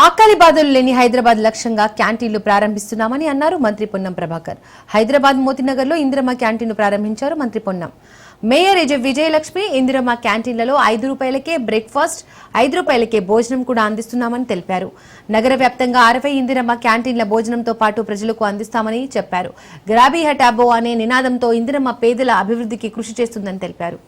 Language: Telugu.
ఆకలి బాధలు లేని హైదరాబాద్ లక్ష్యంగా క్యాంటీన్లు ప్రారంభిస్తున్నామని అన్నారు మంత్రి పొన్నం ప్రభాకర్. హైదరాబాద్ మోతీనగర్ లో ఇందిరమ్మ క్యాంటీన్ను ప్రారంభించారు మంత్రి పొన్నం. మేయర్ విజయలక్ష్మి ఇందిరమ్మ క్యాంటీన్లలో 5 రూపాయలకే బ్రేక్ఫాస్ట్, 5 రూపాయలకే భోజనం కూడా అందిస్తున్నామని తెలిపారు. నగర వ్యాప్తంగా 60 ఇందిరమ్మ క్యాంటీన్ల భోజనంతో పాటు ప్రజలకు అందిస్తామని చెప్పారు. గ్రాబీ హటాబో అనే నినాదంతో ఇందిరమ్మ పేదల అభివృద్ధికి కృషి చేస్తుందని తెలిపారు.